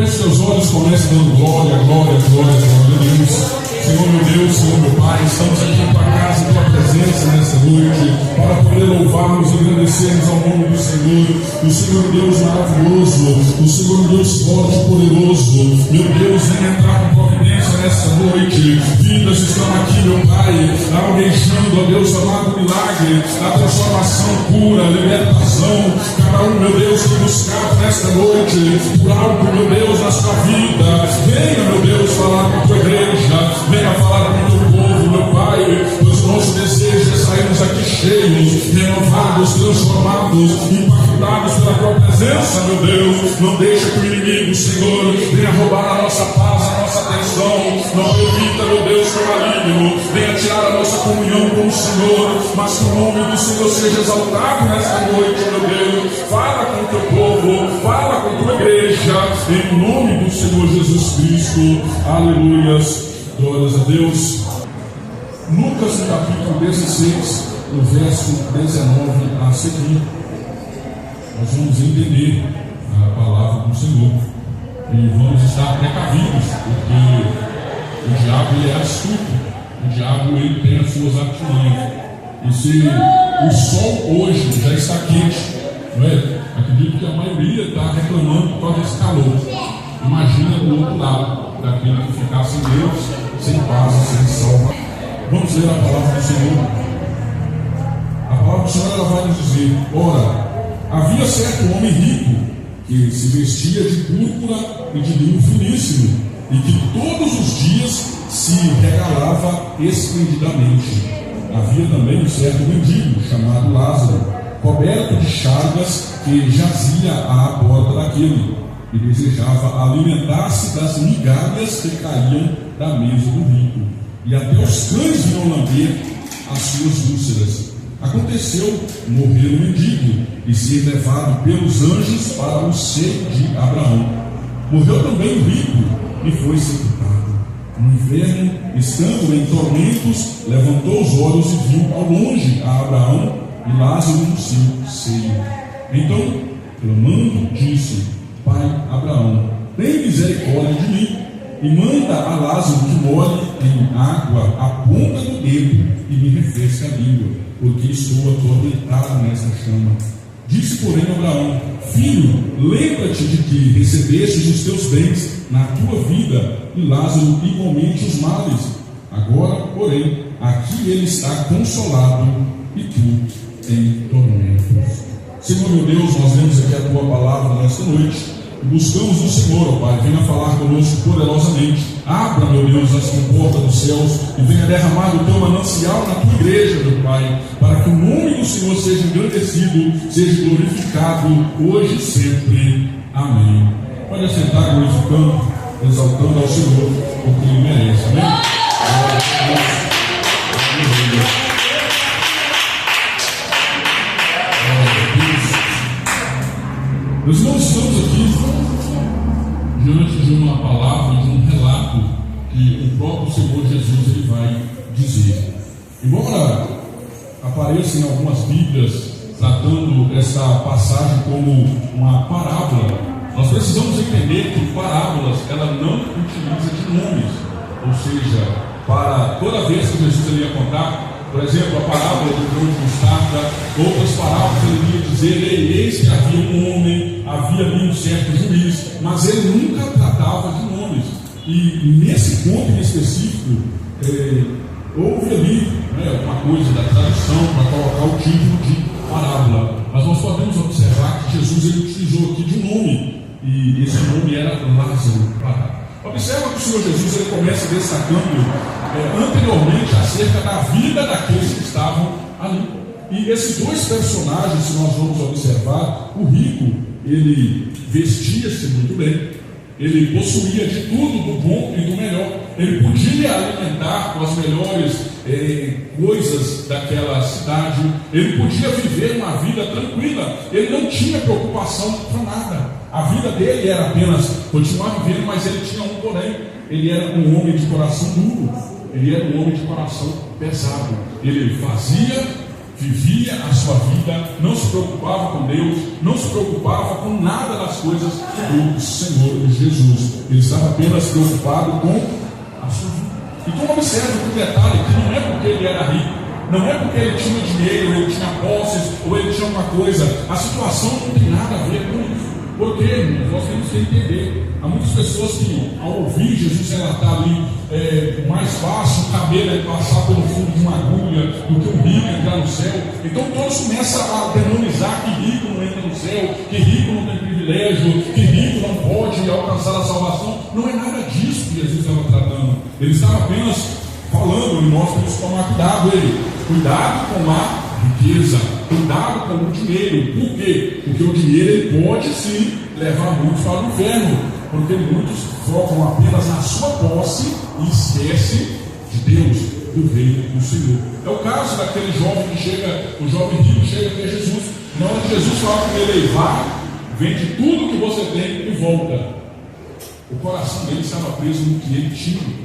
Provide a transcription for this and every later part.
Feche seus olhos, comece dando glória, glória, glória, glória a Deus. Senhor meu Deus, Senhor meu Pai, estamos aqui em tua casa, em tua presença nessa noite, para poder louvarmos e agradecermos ao nome do Senhor. O Senhor Deus maravilhoso, o Senhor Deus forte e poderoso. Meu Deus, vem entrar com providência nessa noite. Vidas estão aqui, meu Pai, almejando, ó Deus, amado milagre, a transformação, cura, libertação. Cada um, meu Deus, tem buscado nesta noite por algo, meu Deus, na sua vida. Venha, meu Deus, falar com a tua igreja, venha falar com o teu povo, meu Pai. Pois o nosso desejo é sairmos aqui cheios, renovados, transformados, impactados pela tua presença, meu Deus. Não deixa que o inimigo, Senhor, venha roubar a nossa paz, a nossa atenção. Não permita, meu Deus, que o maligno venha tirar a nossa comunhão com o Senhor, mas que o nome do Senhor seja exaltado nesta noite, meu Deus. Fala com o teu povo, fala com a tua igreja, em nome do Senhor Jesus Cristo. Aleluias, glórias a Deus. Lucas, no capítulo 16, no verso 19 a seguir, nós vamos entender a palavra do Senhor e vamos estar precavidos, porque o diabo ele é astuto, o diabo ele tem as suas artimanhas. E se o sol hoje já está quente, não é? Acredito que a maioria está reclamando por causa desse calor. Imagina do outro lado, daquele que ficar sem Deus, sem paz, sem salvação. Vamos ler a palavra do Senhor. A palavra do Senhor ela vai nos dizer: ora, havia certo homem rico que se vestia de púrpura e de linho finíssimo, e que todos os dias se regalava esplendidamente. Havia também um certo mendigo chamado Lázaro, coberto de chagas, que jazia à porta daquele, e desejava alimentar-se das migalhas que caíam da mesa do rico, e até os cães vinham lamber as suas úlceras. Aconteceu morrer o mendigo e ser levado pelos anjos para o seio de Abraão. Morreu também o rico e foi sepultado. No inferno, estando em tormentos, levantou os olhos e viu ao longe a Abraão e Lázaro no seu seio. Então, clamando, disse: Pai Abraão, tem misericórdia de mim, e manda a Lázaro que molhe em água a ponta do dedo e me refresque a língua, porque estou atormentado nessa chama. Disse, porém, Abraão: Filho, lembra-te de que recebestes os teus bens na tua vida, e Lázaro igualmente os males. Agora, porém, aqui ele está consolado e tu em tormentos. Senhor meu Deus, nós vemos aqui a tua palavra nesta noite e buscamos o Senhor, ó Pai. Venha falar conosco poderosamente. Abra, meu Deus, as comportas dos céus e venha derramar o teu manancial na tua igreja, meu Pai, para que o nome do Senhor seja engrandecido, seja glorificado hoje e sempre. Amém. Pode assentar, glorificando, exaltando ao Senhor, porque Ele merece. Amém? Meus irmãos, estamos aqui diante de uma palavra, de um relato que o próprio Senhor Jesus ele vai dizer. Embora apareça em algumas Bíblias tratando essa passagem como uma parábola, nós precisamos entender que parábolas ela não utiliza de nomes, ou seja, para toda vez que Jesus ele ia contar, por exemplo, a parábola do grão de mostarda, outras parábolas ele ia dizer: eis que havia um homem, havia ali um certo juiz, mas ele nunca tratava de nomes. E nesse ponto em específico, houve ali uma coisa da tradução para colocar o título de parábola, mas nós podemos observar que Jesus ele utilizou aqui de um nome, e esse nome era Lázaro. Observa que o Senhor Jesus ele começa destacando anteriormente acerca da vida daqueles que estavam ali. E esses dois personagens, se nós vamos observar, o rico, ele vestia-se muito bem, ele possuía de tudo, do bom e do melhor, ele podia alimentar com as melhores coisas daquela cidade, ele podia viver uma vida tranquila, ele não tinha preocupação com nada. A vida dele era apenas continuar vivendo, mas ele tinha um porém: ele era um homem de coração duro, ele era um homem de coração pesado. Ele fazia, vivia a sua vida, não se preocupava com Deus, não se preocupava com nada das coisas do Senhor Jesus. Ele estava apenas preocupado com a sua vida. Então observe o detalhe, que não é porque ele era rico, não é porque ele tinha dinheiro, ele tinha posses, ou ele tinha uma coisa. A situação não tem nada a ver com isso. Porque, irmãos, nós temos que entender. Há muitas pessoas que, ao ouvir Jesus relatar ali, mais fácil o cabelo é passar pelo fundo de uma agulha do que um rico entrar no céu. Então todos começam a demonizar que rico não entra no céu, que rico não tem privilégio, que rico não pode alcançar a salvação. Não é nada disso que Jesus estava tratando. Ele estava apenas falando, e nós temos que tomar cuidado. Cuidado com a riqueza, cuidado com o dinheiro. Por quê? Porque o dinheiro ele pode sim levar muitos para o inferno, porque muitos focam apenas na sua posse e esquecem de Deus, do reino do Senhor. É o caso daquele jovem que chega, o jovem rico chega até Jesus. Na hora que Jesus fala com ele, vai, vende tudo que você tem e volta. O coração dele estava preso no que ele tinha.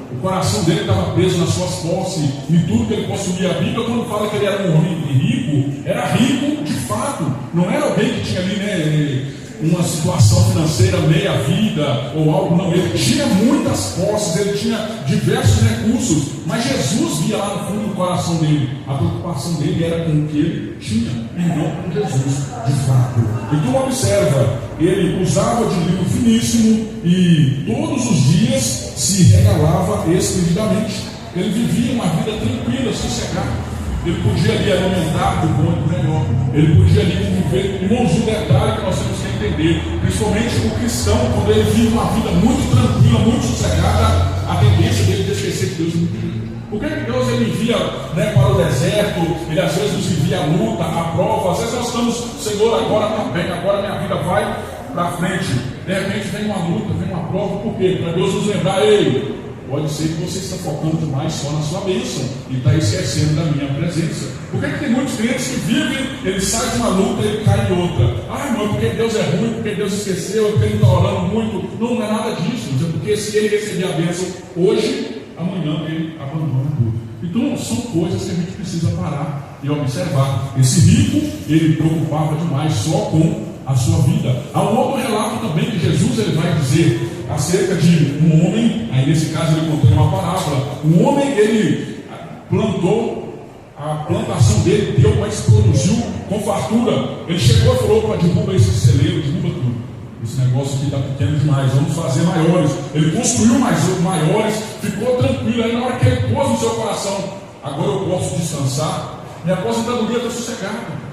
O coração dele estava preso nas suas posses, em tudo que ele possuía. A Bíblia, quando fala que ele era um homem rico, era rico de fato. Não era alguém que tinha ali, uma situação financeira meia-vida ou algo. Não, ele tinha muitas posses, ele tinha diversos recursos. Mas Jesus via lá no fundo do coração dele. A preocupação dele era com o que ele tinha, e não com Jesus de fato. Então observa, ele usava de linho finíssimo e todos os dias se regalava esplendidamente. Ele vivia uma vida tranquila, sossegada. Ele podia ali alimentar do bom e do melhor. Ele podia ali viver. Irmãos, um detalhe que nós temos que entender, principalmente o cristão, quando ele vive uma vida muito tranquila, muito sossegada, a tendência dele de esquecer de Deus é muito grande. Por que Deus ele envia para o deserto? Ele às vezes nos envia a luta, a prova. Às vezes nós estamos, Senhor, agora está bem, agora minha vida vai para frente. De repente vem uma luta, vem uma prova. Por quê? Para Deus nos lembrar, ei, pode ser que você está focando demais só na sua bênção e está esquecendo da minha presença. Por que tem muitos crentes que vivem, ele sai de uma luta e ele cai em outra? Ah, irmão, porque Deus é ruim, porque Deus esqueceu, porque ele está orando muito. Não é nada disso, porque se ele receber a bênção hoje, amanhã ele abandona tudo. Então são coisas que a gente precisa parar e observar. Esse rico, ele preocupava demais só com a sua vida. Há um outro relato também que Jesus ele vai dizer acerca de um homem, aí nesse caso ele contou uma parábola. Um homem, ele plantou, a plantação dele deu, mas produziu com fartura. Ele chegou e falou: derruba esse celeiro, derruba tudo. Esse negócio aqui está pequeno demais, vamos fazer maiores. Ele construiu maiores, ficou tranquilo. Aí na hora que ele pôs no seu coração, agora eu posso descansar, minha aposentadoria está sossegada.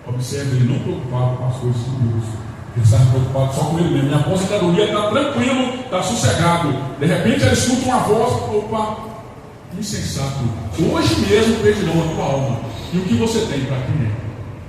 Observe, ele não preocupava com as coisas de Deus. Ele estava preocupado só com ele mesmo. Minha aposentadoria está tranquilo, está sossegado. De repente ele escuta uma voz: opa, insensato, hoje mesmo pedirão a tua alma. E o que você tem para comer?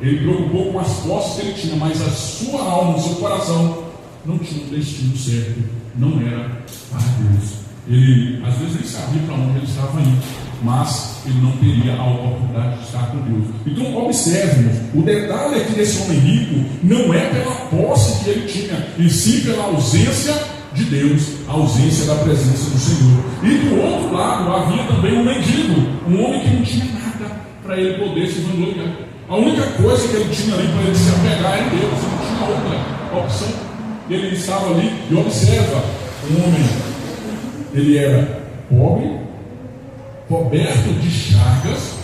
Ele preocupou com as posses que ele tinha, mas a sua alma, o seu coração não tinha um destino certo, não era para Deus. Ele às vezes nem sabia para onde ele estava indo, mas ele não teria a oportunidade de estar com Deus. Então observe, o detalhe aqui desse homem rico não é pela posse que ele tinha, e sim pela ausência de Deus, a ausência da presença do Senhor. E do outro lado havia também um mendigo, um homem que não tinha nada para ele poder se vangloriar. A única coisa que ele tinha ali para ele se apegar era Deus, ele não tinha outra opção. Ele estava ali, e observa, um homem, ele era pobre, coberto de chagas,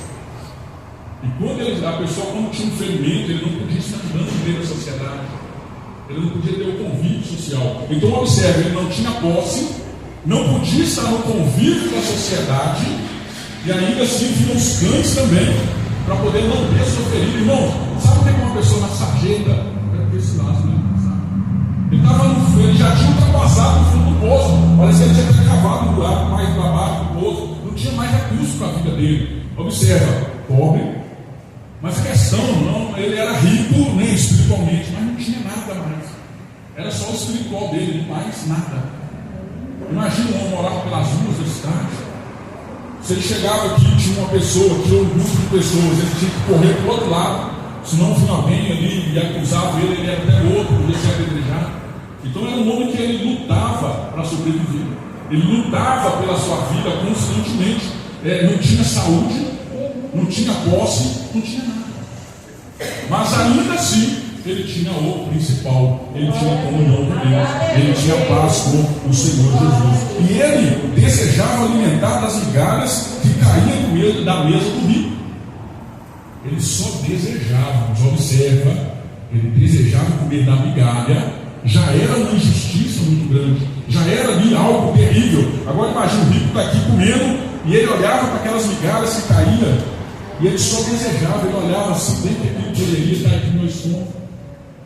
e quando a pessoa quando tinha um ferimento, ele não podia estar andando no meio da sociedade, ele não podia ter o convívio social. Então observe, ele não tinha posse, não podia estar no convívio da sociedade, e ainda assim vinham os cães também, para poder não ter seu ferido. Irmão, sabe o que é uma pessoa na sarjeta? Era desse lado, né? Ele já tinha ultrapassado o fundo do poço. Parece que ele já tinha cavado um buraco mais para baixo do poço. Não tinha mais recurso para a vida dele. Observa, pobre, mas a questão não, ele era rico, né, espiritualmente, mas não tinha nada mais. Era só o espiritual dele, não mais nada. Imagina um homem morava pelas ruas da cidade. Se ele chegava aqui, tinha uma pessoa, tinha um grupo de pessoas, ele tinha que correr para o outro lado, senão vinha alguém ali e acusava ele era até outro, podia ser apedrejado. Então era um homem que ele lutava para sobreviver, ele lutava pela sua vida constantemente, não tinha saúde, não tinha posse, não tinha nada. Mas ainda assim, ele tinha o principal, ele tinha comunhão com Deus, ele tinha paz com o Senhor Jesus. E ele desejava alimentar das migalhas que caíam da mesa do rico. Ele só desejava, mas observa, ele desejava comer da migalha. Já era uma injustiça muito grande, já era ali algo terrível. Agora imagina, o rico está aqui comendo, e ele olhava para aquelas migalhas que caíam, e ele só desejava, ele olhava assim, bem que aquilo poderia estar aqui no meu estômago,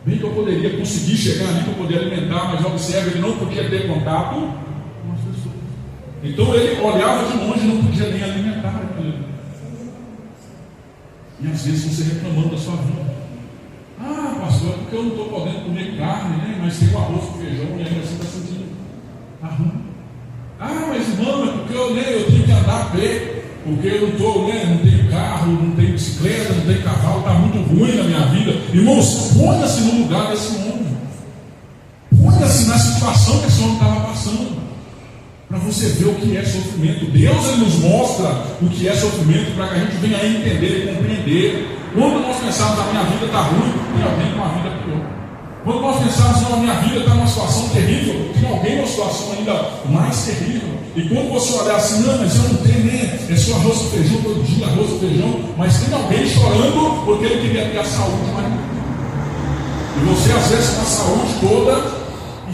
bem que eu poderia conseguir chegar ali para poder alimentar, mas observa, ele não podia ter contato com as pessoas. Então ele olhava de longe e não podia nem alimentar aquilo. E às vezes você reclamando da sua vida. Ah, pastor, é porque eu não estou podendo comer carne, né? Mas tem o arroz com feijão e ainda assim está sentindo ruim. Ah, mas irmão, é porque eu tenho que andar a pé, porque eu não tenho carro, não tenho bicicleta, não tenho cavalo, está muito ruim na minha vida. Irmãos, ponha-se no lugar desse homem. Ponha-se na situação que esse homem estava passando, para você ver o que é sofrimento. Deus ele nos mostra o que é sofrimento para que a gente venha a entender e compreender. Quando nós pensarmos a minha vida está ruim, tem alguém com uma vida pior. Quando nós pensarmos a minha vida está numa situação terrível, tem alguém numa situação ainda mais terrível. E quando você olhar assim, não, mas eu não tenho nem, é só arroz e feijão todo dia, arroz e feijão, mas tem alguém chorando porque ele queria ter a saúde mais. E você às vezes com a saúde toda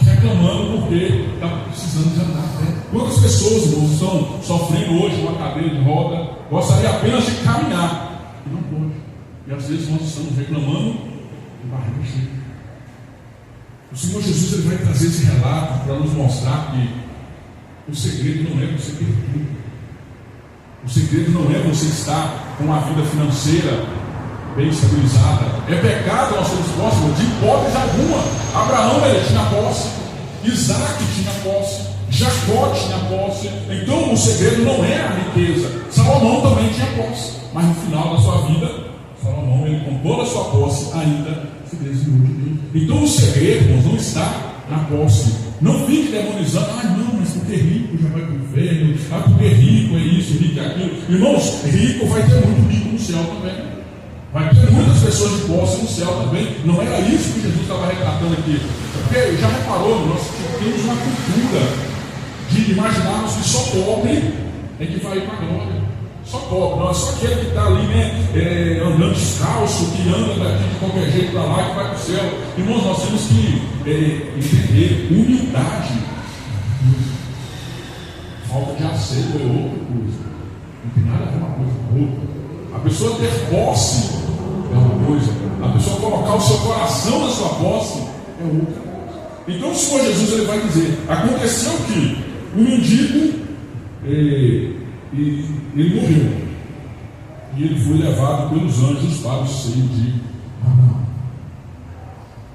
e reclamando porque está precisando de andar, né? Quantas pessoas, irmãos, estão sofrendo hoje uma cadeira de roda, gostaria apenas de caminhar e não pode. E às vezes nós estamos reclamando de barriga cheia. O Senhor Jesus ele vai trazer esse relato para nos mostrar que o segredo não é você ter tudo. O segredo não é você estar com uma vida financeira bem estabilizada. É pecado nós sermos próximos, de hipótese alguma. Abraão ele tinha posse, Isaac tinha posse, Jacó tinha posse. Então o segredo não é a riqueza. Salomão também tinha posse, mas no final da sua vida Salomão, ele com toda a sua posse, ainda se desviou de Deus. Então o segredo, irmãos, não está na posse. Não fique demonizando, não, mas porque rico já vai para o inferno, porque rico é isso, rico é aquilo. Irmãos, rico vai ter muito rico no céu também. Vai ter muitas pessoas de posse no céu também. Não era isso que Jesus estava retratando aqui. Porque já reparou, nós temos uma cultura de imaginarmos que só pobre é que vai para a glória. Só pobre, não é só aquele que está ali, andando descalço, que anda daqui de qualquer jeito para lá e que vai para o céu. Irmãos, nós temos que entender humildade. Falta de asseio é outra coisa. Não tem nada a ver uma coisa com outra. A pessoa ter posse é uma coisa. A pessoa colocar o seu coração na sua posse é outra coisa. Então o Senhor Jesus ele vai dizer: aconteceu que o mendigo ele morreu, e ele foi levado pelos anjos para o seio de Abraão.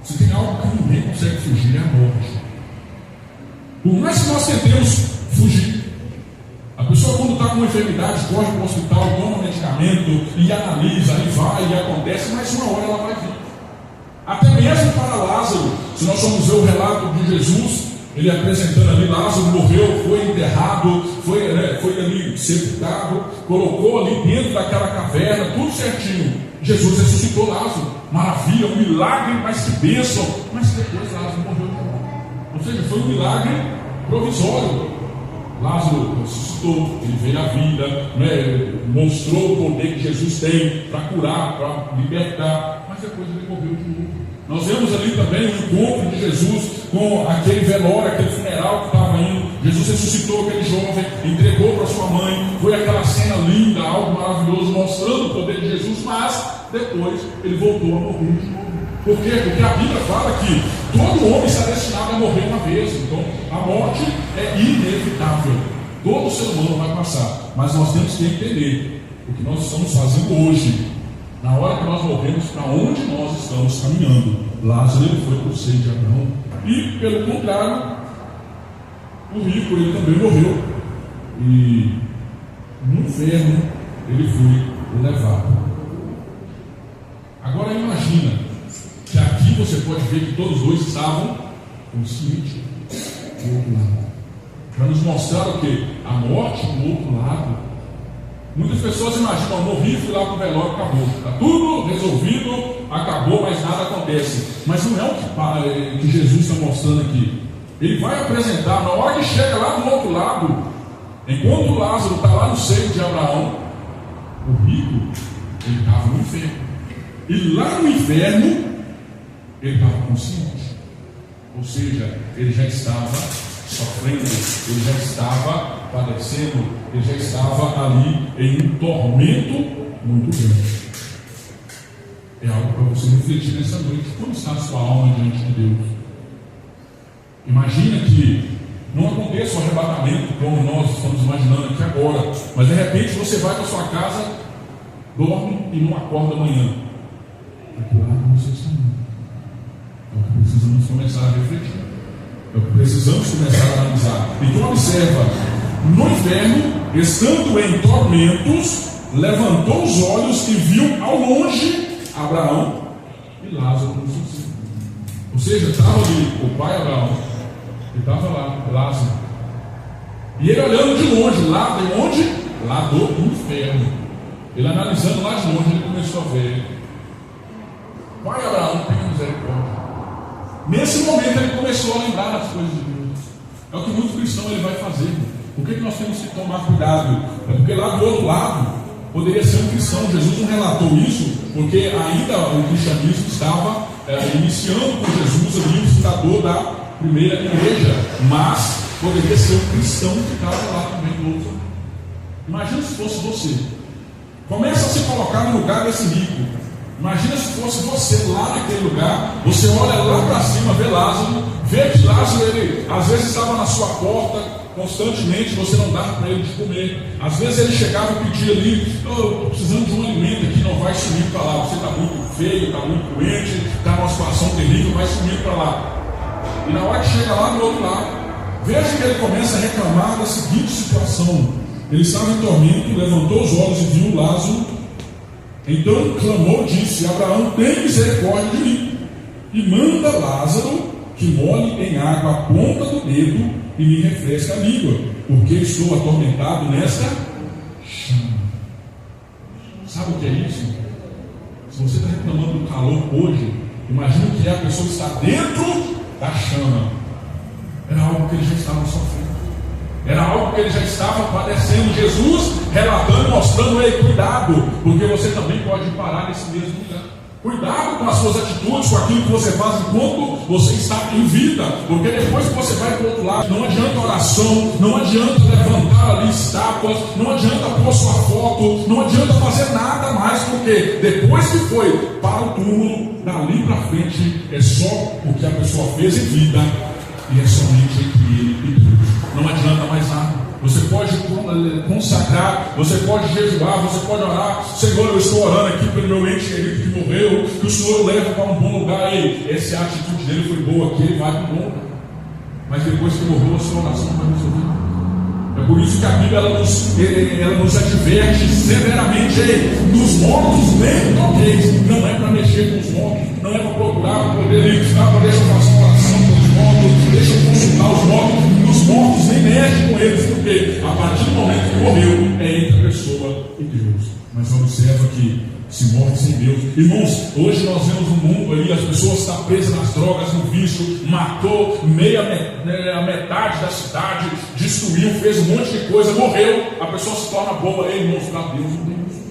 Se tem algo que ninguém consegue fugir, é a morte. Por mais que nós tentemos fugir, a pessoa quando está com uma enfermidade corre para o hospital, toma um medicamento e analisa, e vai e acontece, mas uma hora ela vai vir. Até mesmo para Lázaro, se nós formos ver o relato de Jesus, ele apresentando ali, Lázaro morreu, foi enterrado, foi ali sepultado, colocou ali dentro daquela caverna, tudo certinho. Jesus ressuscitou Lázaro, maravilha, um milagre, mas que bênção. Mas depois Lázaro morreu. Ou seja, foi um milagre provisório. Lázaro ressuscitou, ele veio à vida, mostrou o poder que Jesus tem para curar, para libertar, mas depois ele morreu de novo. Nós vemos ali também o encontro de Jesus com aquele velório, aquele funeral que estava indo. Jesus ressuscitou aquele jovem, entregou para sua mãe. Foi aquela cena linda, algo maravilhoso, mostrando o poder de Jesus, mas depois ele voltou a morrer de novo. Por quê? Porque a Bíblia fala que todo homem está destinado a morrer uma vez. Então a morte é inevitável. Todo ser humano vai passar. Mas nós temos que entender o que nós estamos fazendo hoje. Na hora que nós morremos, para onde nós estamos caminhando? Lázaro ele foi para o seio de Abraão. E pelo contrário, o rico ele também morreu. E no inferno ele foi levado. Agora imagina que aqui você pode ver que todos dois estavam conscientes do outro lado. Para nos mostrar o que? A morte do outro lado Muitas pessoas imaginam, morri, fui lá para o velório, acabou. Está tudo resolvido, acabou, mas nada acontece. Mas não é o que Jesus está mostrando aqui. Ele vai apresentar, na hora que chega lá do outro lado, enquanto Lázaro está lá no seio de Abraão, o rico, ele estava no inferno. E lá no inferno, ele estava consciente. Ou seja, ele já estava sofrendo, ele já estava padecendo, ele já estava ali em um tormento muito grande. É algo para você refletir nessa noite. Como está a sua alma diante de Deus? Imagina que não aconteça um arrebatamento como nós estamos imaginando aqui agora, mas de repente você vai para sua casa, dorme e não acorda amanhã. É por lá que você está indo. Então precisamos começar a refletir. Precisamos começar a analisar. Então observa, no inferno, estando em tormentos, levantou os olhos e viu ao longe Abraão e Lázaro no suicídio. Ou seja, estava ali o pai Abraão, e estava lá Lázaro, e ele olhando de longe, lá de onde? Lá do inferno. Ele analisando lá de longe, ele começou a ver: pai Abraão, tenha misericórdia. Nesse momento ele começou a lembrar das coisas de Deus. É o que muito cristão ele vai fazer. Por que nós temos que tomar cuidado? É porque lá do outro lado poderia ser um cristão. Jesus não relatou isso porque ainda o cristianismo estava iniciando com Jesus ali, o fundador da primeira igreja. Mas poderia ser um cristão que estava lá também do outro lado. Imagina se fosse você. Começa a se colocar no lugar desse rico. Imagina se fosse você lá naquele lugar. Você olha lá para cima, vê Lázaro, vê que Lázaro, ele às vezes estava na sua porta constantemente, você não dava para ele de comer. Às vezes ele chegava e pedia ali: estou precisando de um alimento aqui, não vai sumir para lá. Você está muito feio, está muito doente, está numa situação terrível, vai sumir para lá. E na hora que chega lá do outro lado, veja que ele começa a reclamar da seguinte situação: ele estava em tormento, levantou os olhos e viu Lázaro. Então clamou e disse: Abraão, tem misericórdia de mim, e manda Lázaro que molhe em água a ponta do dedo e me refresque a língua, porque estou atormentado nesta chama. Sabe o que é isso? Se você está reclamando do calor hoje, imagina o que é a pessoa que está dentro da chama. Era algo que ele já estava sofrendo. Era algo que ele já estava padecendo. Jesus relatando, mostrando: ei, cuidado, porque você também pode parar nesse mesmo lugar. Cuidado com as suas atitudes, com aquilo que você faz enquanto você está em vida, porque depois que você vai para o outro lado, não adianta oração, não adianta levantar ali estátuas, não adianta pôr sua foto, não adianta fazer nada mais, porque depois que foi para o túmulo, dali para frente é só o que a pessoa fez em vida, e é somente entre ele e Deus. Não adianta mais nada. Você pode consagrar, você pode jejuar, você pode orar: Senhor, eu estou orando aqui pelo meu ente querido que morreu, que o Senhor o leva para um bom lugar. E essa atitude dele foi boa aqui, ele vai para um bom lugar. Mas depois que morreu, a sua oração vai resolver. É por isso que a Bíblia ela nos adverte severamente: ei, nos mortos nem toqueis. Não é para mexer com os mortos, não é para procurar poder estar, para deixa eu fazer uma oração com os mortos, deixa eu consultar os mortos. Os mortos nem mexe com eles, porque a partir do momento que morreu, é entre a pessoa e Deus. Mas observa que se morre sem Deus. Irmãos, hoje nós vemos um mundo aí, as pessoas estão presas nas drogas, no vício, matou a metade da cidade, destruiu, fez um monte de coisa, morreu, a pessoa se torna boa. Ei, irmãos, para Deus não tem isso.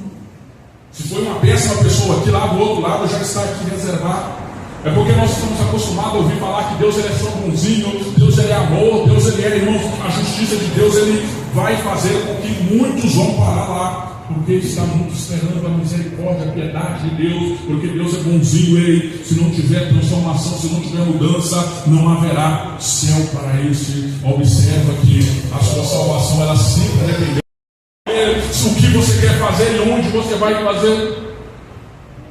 Se foi uma péssima pessoa aqui, lá do outro lado já está aqui reservado. É porque nós estamos acostumados a ouvir falar que Deus ele é só bonzinho, Deus ele é amor, Deus ele é, irmãos, a justiça de Deus ele vai fazer com que muitos vão parar lá, porque está muito esperando a misericórdia, a piedade de Deus, porque Deus é bonzinho. Ei, se não tiver transformação, se não tiver mudança, não haverá céu para esse. Observa que a sua salvação ela sempre depende o que você quer fazer e onde você vai fazer.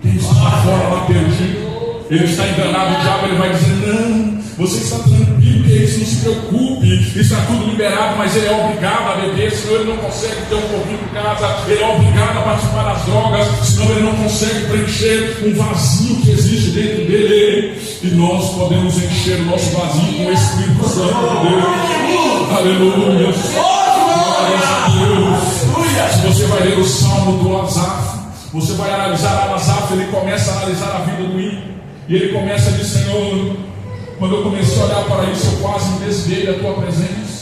Quem está fora lá perdido, ele está enganado, o diabo ele vai dizer: não, você está tranquilo, que isso, não se preocupe, está tudo liberado, mas ele é obrigado a beber, senão ele não consegue ter um pouquinho em casa, ele é obrigado a participar das drogas, senão ele não consegue preencher um vazio que existe dentro dele. E nós podemos encher o nosso vazio com o Espírito Santo de Deus. Aleluia. Glória a Deus. Se você vai ler o Salmo do Asaf, você vai analisar Asaf, ele começa a analisar a vida do ímpio. E ele começa a dizer: Senhor, quando eu comecei a olhar para isso, eu quase me desviei da tua presença.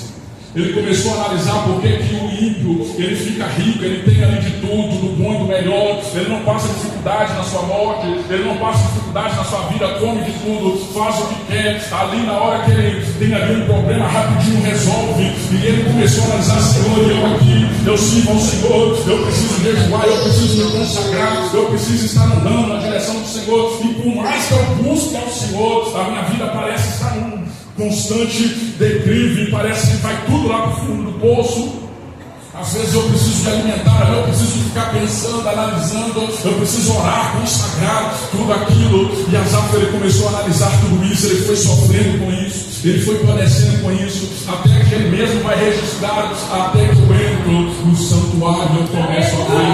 Ele começou a analisar por que o ímpio, ele fica rico, ele tem ali de tudo, do bom e do melhor, ele não passa dificuldade na sua morte, ele não passa dificuldade na sua vida, come de tudo, faz o que quer, ali na hora que ele tem ali um problema, rapidinho resolve. E ele começou a analisar: Senhor, eu aqui, eu sirvo ao Senhor, eu preciso jejuar, eu preciso me consagrar, eu preciso estar andando na direção do Senhor, e por mais que eu busque ao Senhor, a minha vida parece estar num constante declive, parece que vai tudo lá para o fundo do poço. Às vezes eu preciso de alimentar, eu preciso ficar pensando, analisando, eu preciso orar, consagrar tudo aquilo. E Asaf, ele começou a analisar tudo isso, ele foi sofrendo com isso, ele foi padecendo com isso, até que ele mesmo vai registrar: até que eu entro no santuário, eu começo a ver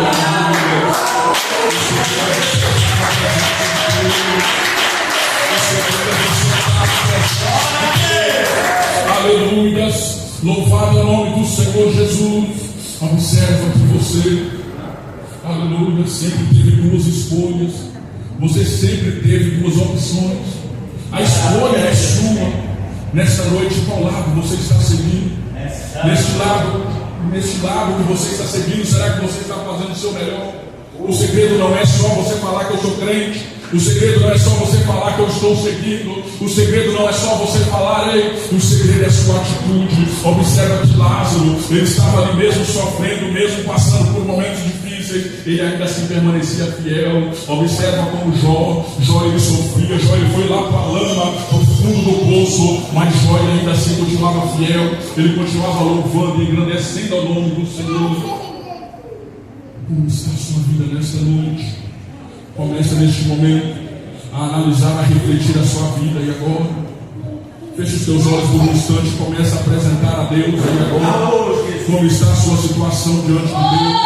aleluias, louvado é o nome do Senhor Jesus. Observa que você, aleluia, sempre teve duas escolhas, você sempre teve duas opções. A escolha é sua. Nesta noite, qual lado você está seguindo? Neste lado que você está seguindo, será que você está fazendo o seu melhor? O segredo não é só você falar que eu sou crente. O segredo não é só você falar que eu estou seguindo. O segredo não é só você falar, ei. O segredo é a sua atitude. Observa que Lázaro, ele estava ali mesmo sofrendo, mesmo passando por momentos difíceis, ele ainda assim permanecia fiel. Observa como Jó ele sofria, Jó ele foi lá para a lama, para o fundo do poço, mas Jó ele ainda assim continuava fiel. Ele continuava louvando e engrandecendo ao nome do Senhor. Como está a sua vida nesta noite? Começa neste momento a analisar, a refletir a sua vida. E agora, feche os teus olhos por um instante e começa a apresentar a Deus. E agora, como está a sua situação diante de Deus?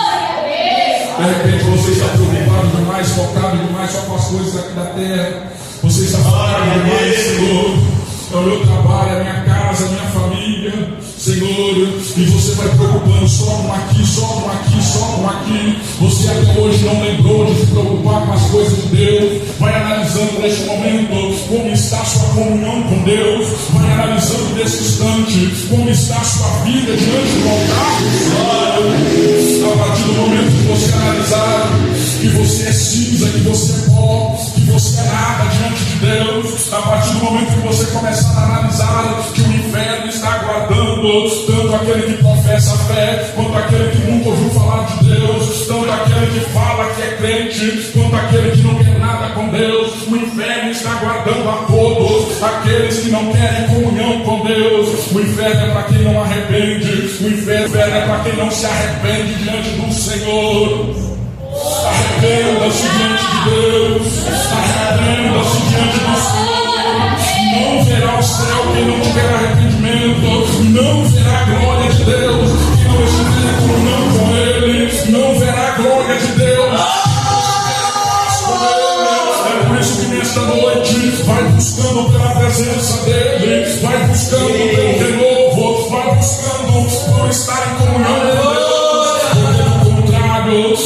De repente você está preocupado demais, focado demais só com as coisas aqui da terra. Você está focado demais, Senhor. É o meu trabalho, é a minha casa, a minha família, Senhor, e você vai preocupando só um aqui, só um aqui, só um aqui. Você até hoje não lembrou de se preocupar com as coisas de Deus. Vai analisando neste momento como está a sua comunhão com Deus. Vai analisando nesse instante como está a sua vida diante do altar. A partir do momento que você analisar que você é cinza, que você é pó, que você é nada diante de Deus, a partir do momento que você começar a analisar que o inferno está aguardando tanto aquele que professa a fé, quanto aquele que nunca ouviu falar de Deus, tanto aquele que fala que é crente, quanto aquele que não quer nada com Deus. O inferno está aguardando a todos aqueles que não querem comunhão com Deus. O inferno é para quem não arrepende, o inferno é para quem não se arrepende diante do Senhor. Arrependa-se diante de Deus, arrependa-se diante do Senhor. Não verá o céu quem não tiver arrependimento, não verá a glória de Deus quem não estiver em comunhão com Ele, não verá a glória de Deus. É por isso que nesta noite vai buscando pela presença dEle, vai buscando pelo renovo, vai buscando por estar em comunhão com Deus.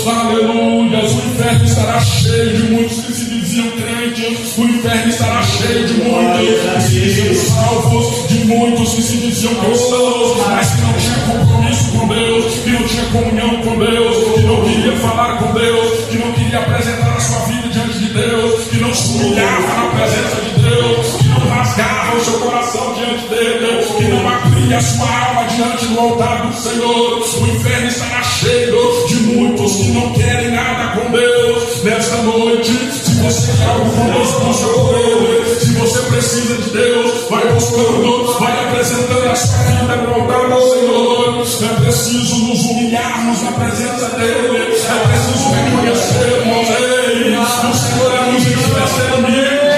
Aleluia, o inferno estará cheio de muitos que se diziam crentes, o inferno estará cheio de muitos que se diziam salvos, de muitos que se diziam cristãos, mas que não tinham compromisso com Deus, que não tinha comunhão com Deus, que não queria falar com Deus, que não queria apresentar a sua vida diante de Deus, que não se humilhava na presença de Deus, que não rasgava o seu coração diante dele, que não abria a sua alma diante do altar do Senhor. O inferno estará cheio de muitos que não querem nada com Deus. Nesta noite, se você quer algo com Deus, busca por Ele. Se você precisa de Deus, vai buscando, vai apresentando a sua vida no altar do Senhor. É preciso nos humilharmos na presença dEle. É preciso reconhecermos, ei, o Senhor nos ensina a ser humildes.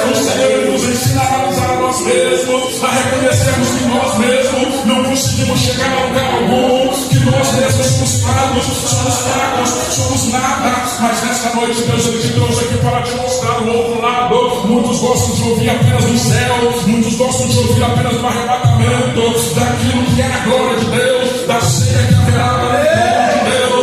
O Senhor nos ensina a analisar nós mesmos, a reconhecermos que nós mesmos não conseguimos chegar a lugar algum, que nós mesmos somos fracos, somos nada. Mas nesta noite Deus ele te trouxe aqui para te mostrar o outro lado. Muitos gostam de ouvir apenas do céu, muitos gostam de ouvir apenas do arrebatamento, daquilo que é a glória de Deus, da ceia que haverá para o povo de Deus.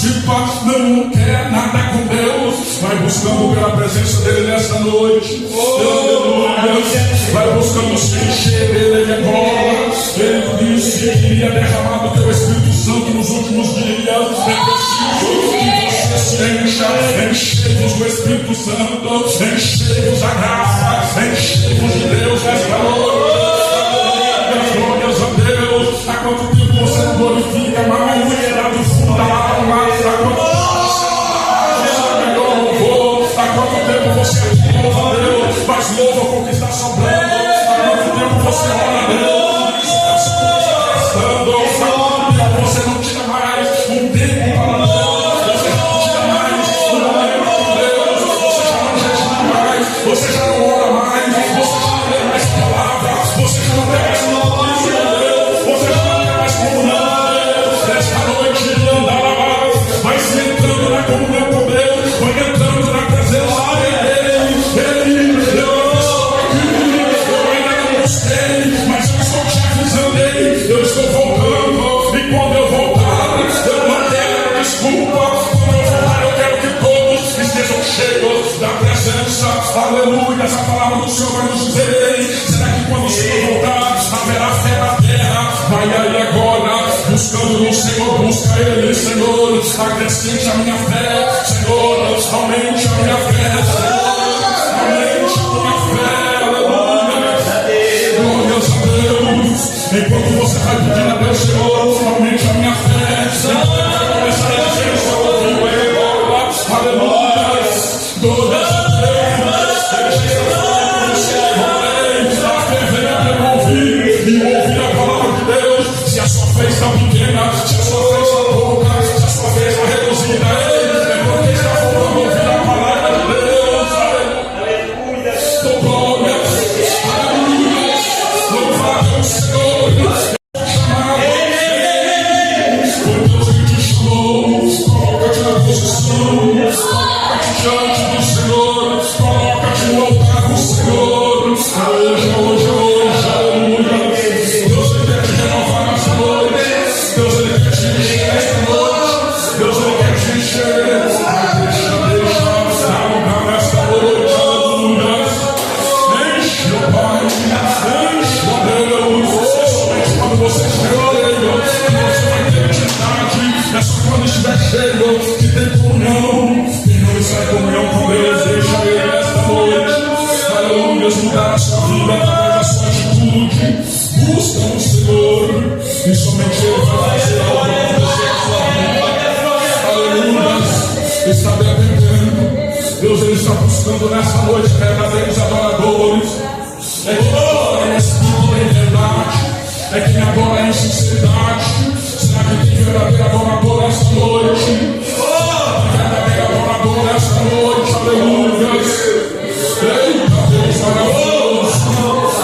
participa, não quer nada com Deus, vai buscando pela presença dele nessa noite. Vai buscando se encher dele agora. Ele disse que iria derramar do teu Espírito Santo nos últimos dias. É preciso que você se encha, encheios do Espírito Santo, encheios da graça, encheios de Deus nesta noite. Glórias a Deus. Há quanto tempo você não glorifica mais? Lá do fundo da alma. Há quanto tempo você louva a Deus, mas louva porque está sobrando. Há quanto tempo você ora a Deus, está gastando. Há quanto tempo você não tira mais um tempo para Deus, você não tira mais um momento com Deus, você já não jejuma mais, você já não ora mais, você já não lê mais a palavra, você já não tem mais notícia de Deus, você já não tem mais comunhão com Deus. Nesta noite andará mais, vai se entrando na comunhão com Deus, vai entrando na presença dele. Eu estou voltando, e quando eu voltar, eu não quero desculpa. Quando eu voltar, eu quero que todos estejam cheios da presença. Aleluia, essa palavra do Senhor vai nos dizer: será que quando o Senhor voltar, haverá fé na terra? Vai aí agora, buscando no Senhor, busca Ele, Senhor. Acrescente a minha fé, Senhor. Aumente a minha fé, Senhor. Aumente a minha fé, aleluia. Glórias a Deus. Enquanto você vai pedir a Deus, Senhor, aumente a minha fé, Senhor, vai começar a dizer: Senhor, ouviu ele agora, aleluia, glórias a Deus, a fé vem pelo ouvir, e ouvir a palavra de Deus. Se a sua fé está pequena, se a sua fé está pouca, se a sua fé está reduzida, é porque está faltando ouvir a palavra de Deus, aleluia, glórias, aleluia, louvado o Senhor. Diante do Senhor, coloca-te no altar do Senhor. Hoje, aleluia. Deus ele quer te renovar nessa noite. Deus ele quer te encher nesta noite. Deus ele quer te encher. Deixa lugar nesta noite, aleluia. Enche, ó Pai, enche, ó Deus. É somente quando você estiver cheio que você vai ter intimidade. É só quando estiver cheio que tem comunhão. Sai comunhão com Deus, deixa Ele nesta noite, aleluia, mudar a sua vida através da sua atitude. Busca o Senhor e somente Ele vai fazer algo acontecer na sua vida, aleluia. Está dependendo, Deus ele está buscando nesta noite verdadeiros adoradores. É quem adora em espírito e em verdade, é quem adora em sinceridade. Será que tem verdadeiro adorador nesta noite? Verdadeiro adorador nesta noite, aleluia. Eita Deus maravilhoso,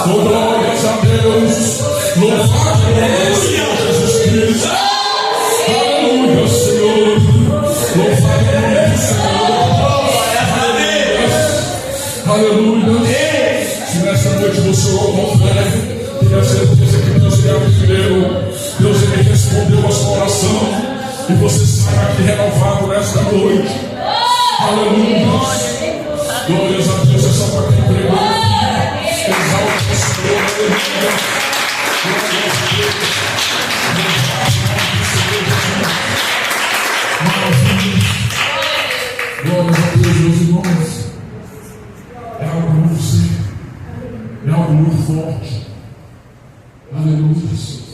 oh, glórias a Deus, louvado é o Senhor Jesus Cristo, aleluia, Senhor, louvado é o Senhor, aleluia. Se nesta noite você orou com fé, tenha certeza que Deus lhe atendeu, Deus ele respondeu a sua oração. E você sai aqui renovado nesta noite. Aleluia. Glórias a Deus. É só para quem pregou. Exalta o Senhor. Aleluia. Glórias a Deus, meus irmãos. É algo muito sério. É algo muito forte. Aleluia.